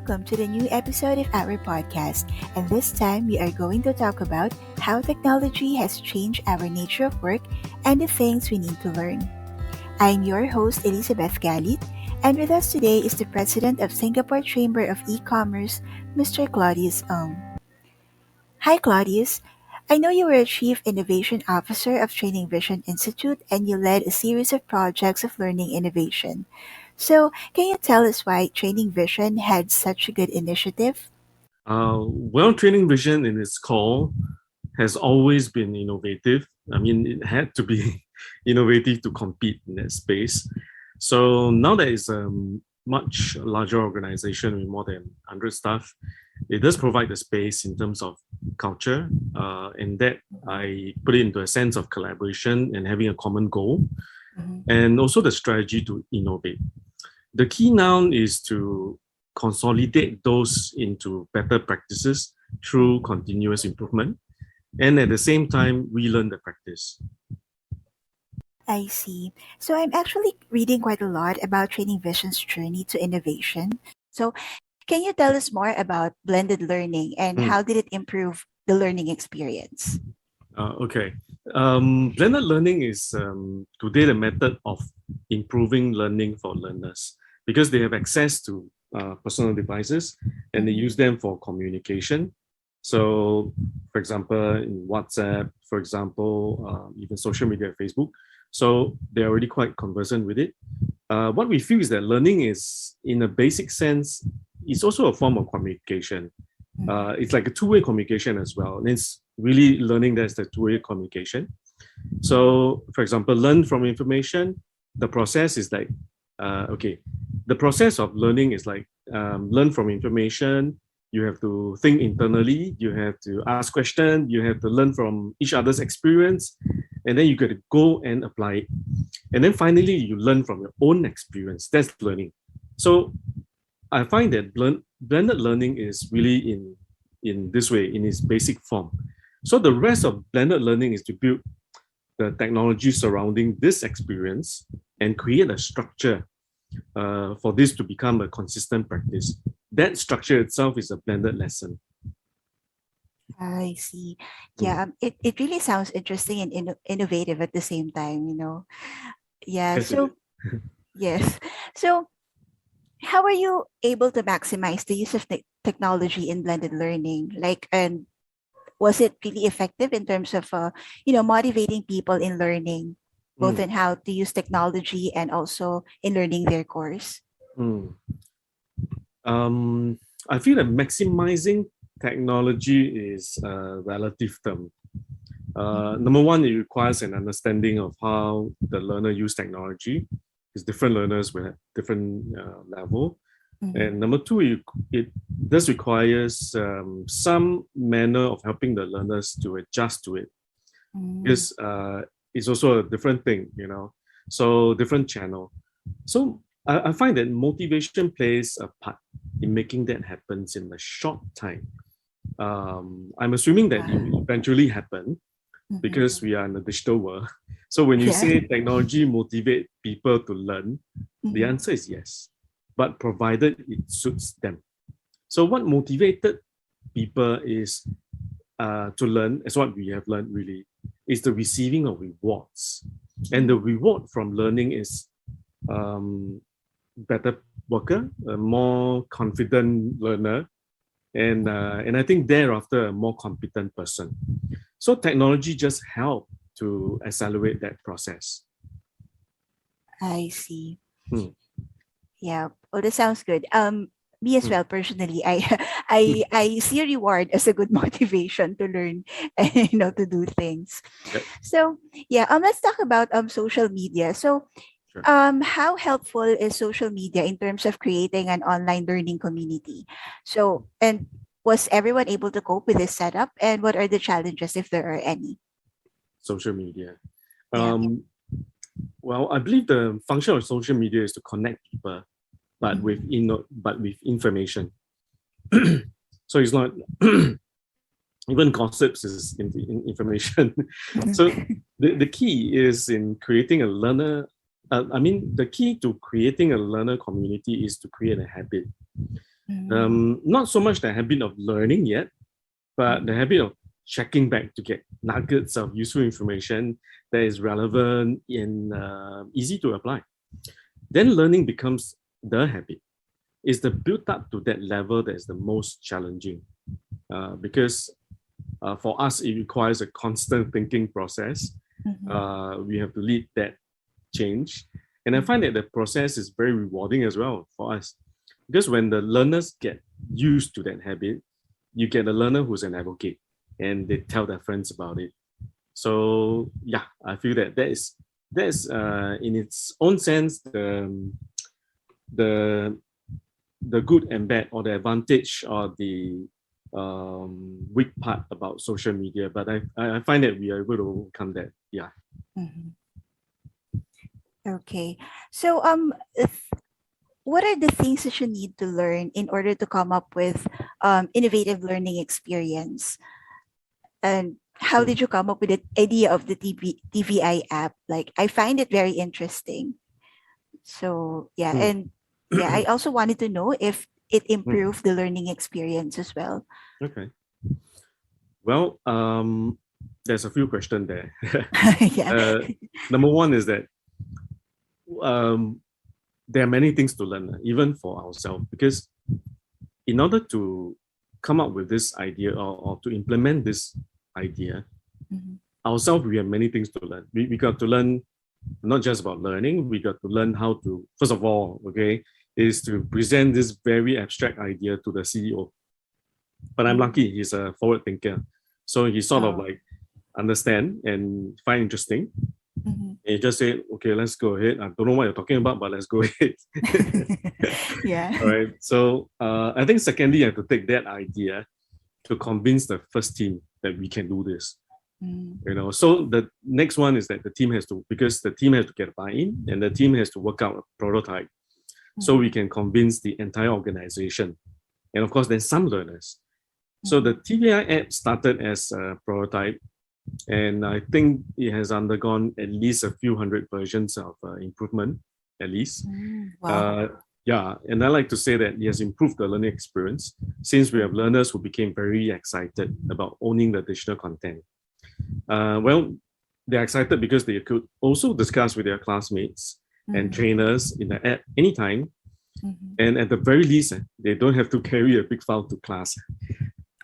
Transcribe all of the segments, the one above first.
welcome to the new episode of our podcast. And this time we are going to talk about how technology has changed our nature of work and the things we need to learn. I'm your host, Elizabeth Galit, and with us today is the president of Singapore Chamber of E-Commerce, Mr. Claudius Ong. Hi, Claudius. I know you were a Chief Innovation Officer of Training Vision Institute and you led a series of projects of learning innovation. So, can you tell us why Training Vision had such a good initiative? Training Vision in its core has always been innovative. I mean, it had to be innovative to compete in that space. So now that it's a much larger organization with more than 100 staff, it does provide the space in terms of culture, and that I put it into a sense of collaboration and having a common goal, and also the strategy to innovate. The key now is to consolidate those into better practices through continuous improvement, and at the same time, relearn the practice. I see. So, I'm actually reading quite a lot about Training Vision's journey to innovation. So, can you tell us more about blended learning and Mm. how did it improve the learning experience? Okay. Blended learning is today the method of improving learning for learners because they have access to personal devices and they use them for communication. So, for example, in WhatsApp, for example, even social media, Facebook. So they're already quite conversant with it. What we feel is that learning is, in a basic sense, is also a form of communication. It's like a two-way communication as well. And it's really learning that's the two-way communication. So, for example, learn from information. The process is like, the process of learning is like learn from information. You have to think internally. You have to ask questions. You have to learn from each other's experience, and then you got to go and apply it. And then finally, you learn from your own experience. That's learning. So I find that blended learning is really in this way, in its basic form. So the rest of blended learning is to build the technology surrounding this experience and create a structure for this to become a consistent practice. That structure itself is a blended lesson. I see. Yeah, it really sounds interesting and innovative at the same time. Yeah, Yes, it is. so, yes. So, how are you able to maximize the use of technology in blended learning? And was it really effective in terms of, motivating people in learning, both Mm, in how to use technology and also in learning their course? mm. I feel that maximizing technology is a relative term. Number one, it requires an understanding of how the learner use technology, because different learners will have different level. Mhm. And number two, it does requires some manner of helping the learners to adjust to it, Mm. because it's also a different thing. So different channel. So I find that motivation plays a part in making that happens in a short time. I'm assuming that it will eventually happen Mhm. because we are in a digital world. So when you Yeah. say technology motivate people to learn, the Mhm. answer is yes, but provided it suits them. So what motivated people is to learn, as what we have learned really, is the receiving of rewards. And the reward from learning is um, better worker, a more confident learner, and I think thereafter a more competent person. So technology just help to accelerate that process. I see. Hmm. Yeah. Oh, that sounds good. Me as Hmm. well, personally, I I see a reward as a good motivation to learn and to do things. Yep, So yeah, let's talk about social media. So sure. how helpful is social media in terms of creating an online learning community? So, and was everyone able to cope with this setup? And what are the challenges, if there are any? Social media. Yeah. Um, well, I believe the function of social media is to connect people, but Mhm. with information. So it's not even gossips is in information. So the key is in creating a the key to creating a learner community is to create a habit. Not so much the habit of learning yet, but the habit of checking back to get nuggets of useful information that is relevant and easy to apply. Then learning becomes the habit. It's the build up to that level that is the most challenging because for us, it requires a constant thinking process. We have to lead that change. And I find that the process is very rewarding as well for us. Because when the learners get used to that habit, you get a learner who's an advocate and they tell their friends about it. So yeah, I feel that that is in its own sense the the good and bad or the advantage or the weak part about social media. But I find that we are able to overcome that. Yeah. Mhm. Okay. So what are the things that you need to learn in order to come up with innovative learning experience? And how Mm. did you come up with the idea of the TVI app? Like, I find it very interesting. So yeah, Mm. and yeah, I also wanted to know if it Mm. improved the learning experience as well. Okay. Well, there's a few questions there. Yeah. Number one is that um, there are many things to learn, even for ourselves, because in order to come up with this idea or to implement this idea, Mhm. ourselves, we have many things to learn. We got to learn not just about learning, we got to learn how to, first of all, okay, is to present this very abstract idea to the CEO. But I'm Mhm. lucky, he's a forward thinker. So he sort of Oh. like understand and find interesting. Mhm. And he just said, okay, let's go ahead. I don't know what you're talking about, but let's go ahead. Yeah. All right. So I think secondly, you have to take that idea to convince the first team that we can do this. Mm. So the next one is that the team has to, because the team has to get buy-in and the team has to work out a prototype so we Mhm. can convince the entire organization. And of course, then some learners. So the Mhm. TVI app started as a prototype, and I think it has undergone at least a few hundred versions of improvement, at least. Mm. Wow. Uh, yeah, and I like to say that it has improved the learning experience since we have Mhm. learners who became very excited about owning the digital content. Well, they're excited because they could also discuss with their classmates and Mhm. trainers in the app anytime. Mhm. And at the very least, they don't have to carry a big file to class.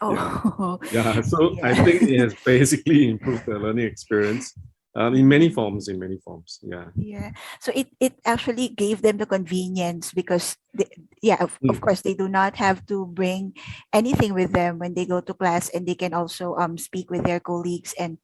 Yeah. Oh. Yeah. So I Yeah. think it has basically improved the learning experience in many Mm. forms, in many forms. Yeah. Yeah. So it actually gave them the convenience because yeah, of Mm. course they do not have to bring anything with them when they go to class, and they can also speak with their colleagues and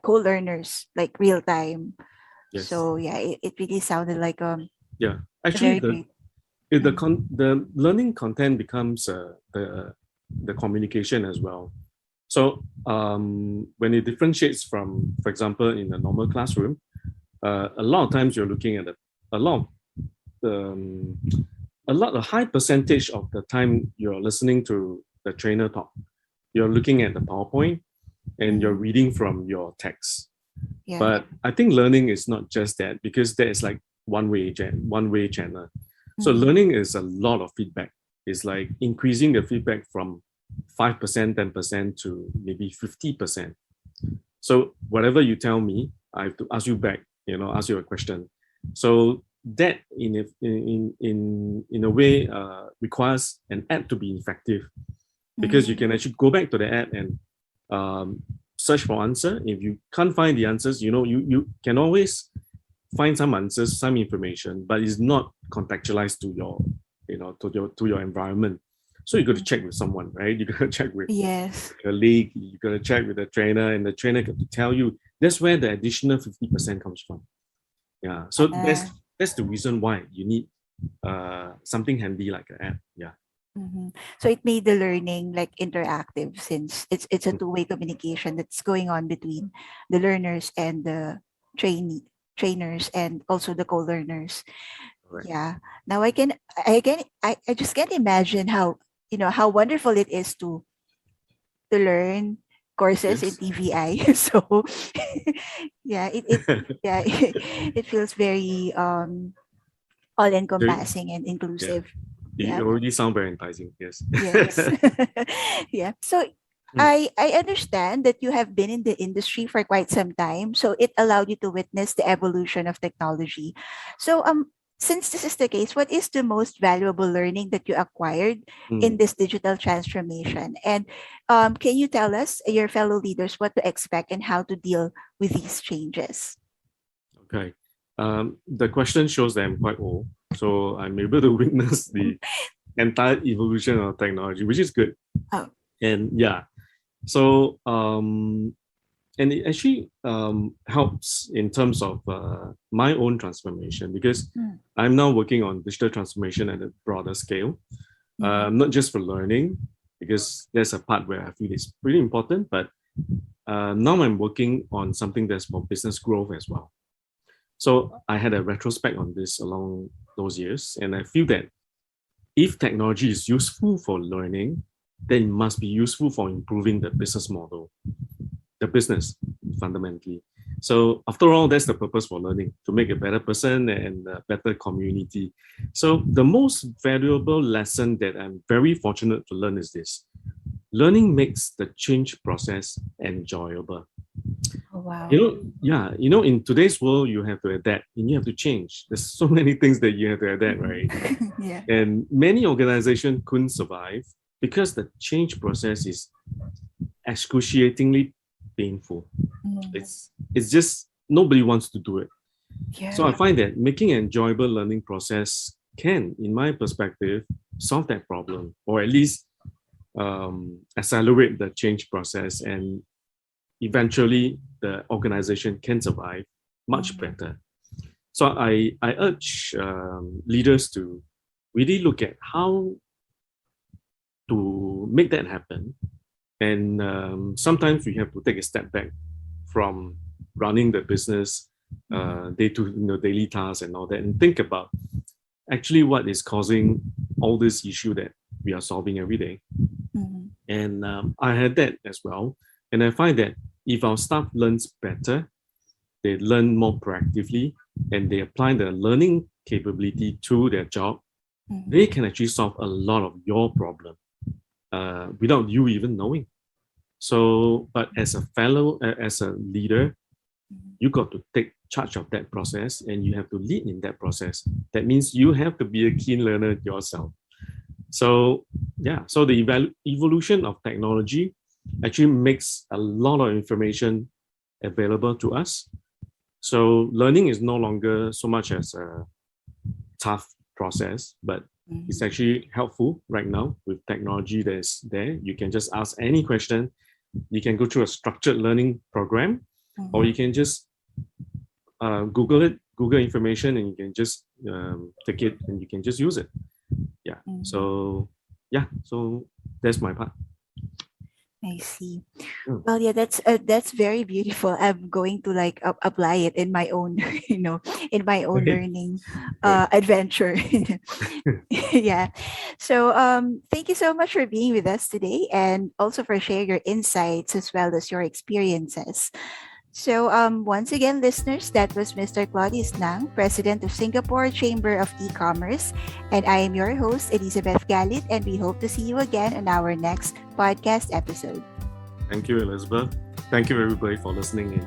co-learners like real time. Yes. So yeah, it really sounded like Yeah. Actually, very the great. if the Mm. con the learning content becomes the communication as well. So when it differentiates from, for example, in a normal classroom, a lot of times you're looking at a lot of a high percentage of the time you're listening to the trainer talk. You're looking at the PowerPoint and you're Mhm. reading from your text. Yeah. But I think learning is not just that because that is like one way channel. So Mhm. learning is a lot of feedback. It's like increasing the feedback from 5%, 10% to maybe 50%. So whatever you tell me, I have to ask you back, ask you a question. So that in a way requires an app to be effective because you Mhm. can actually go back to the app and um, search for answer. If you can't find the answers, you can always find some answers, some information, but it's not contextualized to your environment. So you got to check Mhm. with someone, right? You got to check with Yes. a league, you got to check with the trainer, and the trainer got to tell you that's where the additional 50% comes from. Yeah. So Uh, that's the reason why you need something handy like an app. Yeah. mhm. So it made the learning like interactive, since it's a Mm. two-way communication that's going on between the learners and the trainers and also the co-learners. Correct. Yeah. Now I just can't imagine how, how wonderful it is to learn courses in Yes. TVI. So yeah, it yeah, it feels very all Very, encompassing and yeah. inclusive. It Yeah. already sounds very enticing. Yes. Yes. Yeah. So Mm, I understand that you have been in the industry for quite some time, so it allowed you to witness the evolution of technology. So since this is the case, what is the most valuable learning that you acquired in mm. this digital transformation? And can you tell us, your fellow leaders, what to expect and how to deal with these changes? Okay. The question shows that I'm quite old, so I'm able to witness the entire evolution of technology, which is good. Oh. And yeah, so and it actually helps in terms of my own transformation because Mm, I'm now working on digital transformation at a broader scale, mhm, not just for learning, because there's a part where I feel it's pretty important, but now I'm working on something that's for business growth as well. So I had a retrospect on this along those years, and I feel that if technology is useful for learning, then it must be useful for improving the business model, the business fundamentally. So after all, that's the purpose for learning, to make a better person and a better community. So the most valuable lesson that I'm very fortunate to learn is this: learning makes the change process enjoyable. oh, You wow. know, yeah, in today's world, you have to adapt and you have to change. There's so many things that you have to adapt, right? Yeah. And many organizations couldn't survive because the change process is excruciatingly painful. Mm, It's just nobody wants to do it. So I yeah. find that making an enjoyable learning process can, in my perspective, solve that problem, or at least accelerate the change process, and eventually the organization can survive much Mhm, better. So I urge leaders to really look at how to make that happen. And sometimes we have to take a step back from running the business mhm, day to daily tasks and all that, and think about actually what is causing all this issue that we are solving every day. mhm, And I had that as well. And I find that if our staff learns better, they learn more proactively, and they apply the learning capability to their job, mhm, they can actually solve a lot of your problem without you even knowing. So, but as a leader, mhm, you got to take charge of that process and you have to lead in that process. That means you have to be a keen learner yourself. So, yeah, so the evolution of technology actually makes a lot of information available to us. So, learning is no longer so much as a tough process, but it's mhm, actually helpful right now with technology that's there. You can just ask any question. You can go through a structured learning program, or mhm, you can just Google information, and you can just take it and you can just use it. Yeah. mhm. So yeah. So that's my part. I see. Mm. Well, yeah, that's very beautiful. I'm going to like apply it in my own, in my own Right. learning Right. adventure. Yeah. So, thank you so much for being with us today, and also for sharing your insights as well as your experiences. So, once again, listeners, that was Mr. Claudius Nang, President of Singapore Chamber of E-Commerce, and I am your host, Elizabeth Galit, and we hope to see you again on our next podcast episode. Thank you, Elizabeth. Thank you, everybody, for listening in.